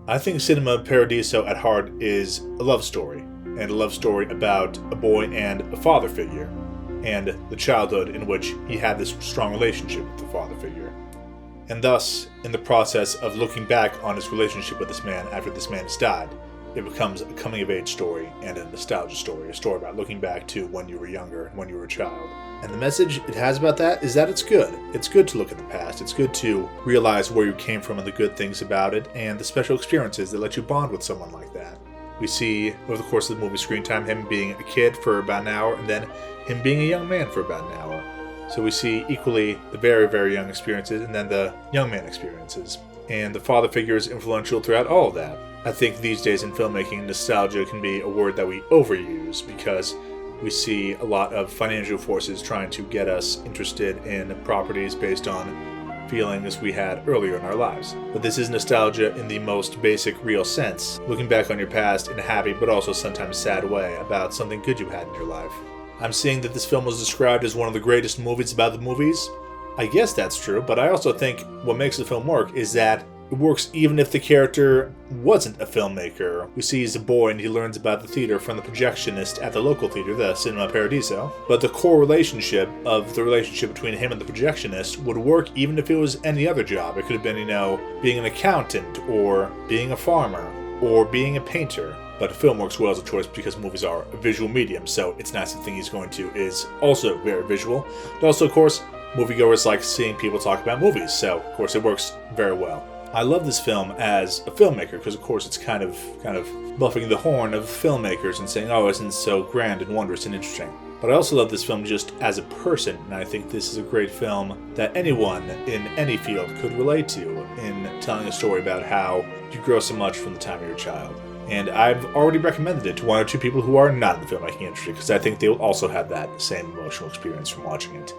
I think Cinema Paradiso at heart is a love story, and a love story about a boy and a father figure, and the childhood in which he had this strong relationship with the father figure. And thus, in the process of looking back on his relationship with this man after this man has died, it becomes a coming-of-age story and a nostalgia story, a story about looking back to when you were younger and when you were a child. And the message it has about that is that it's good. It's good to look at the past. It's good to realize where you came from and the good things about it, and the special experiences that let you bond with someone like that. We see, over the course of the movie screen time, him being a kid for about an hour, and then him being a young man for about an hour. So we see equally the very, very young experiences and then the young man experiences. And the father figure is influential throughout all of that. I think these days in filmmaking, nostalgia can be a word that we overuse because we see a lot of financial forces trying to get us interested in properties based on feelings we had earlier in our lives. But this is nostalgia in the most basic, real sense, looking back on your past in a happy but also sometimes sad way about something good you had in your life. I'm seeing that this film was described as one of the greatest movies about the movies. I guess that's true, but I also think what makes the film work is that it works even if the character wasn't a filmmaker. We see he's a boy and he learns about the theater from the projectionist at the local theater, the Cinema Paradiso. But the core relationship of the relationship between him and the projectionist would work even if it was any other job. It could have been, being an accountant or being a farmer or being a painter. But film works well as a choice because movies are a visual medium, so it's nice the thing he's going to is also very visual. But also, of course, moviegoers like seeing people talk about movies, so of course it works very well. I love this film as a filmmaker because, of course, it's kind of buffing the horn of filmmakers and saying, oh, isn't it so grand and wondrous and interesting. But I also love this film just as a person, and I think this is a great film that anyone in any field could relate to in telling a story about how you grow so much from the time you're a child. And I've already recommended it to one or two people who are not in the filmmaking industry because I think they will also have that same emotional experience from watching it.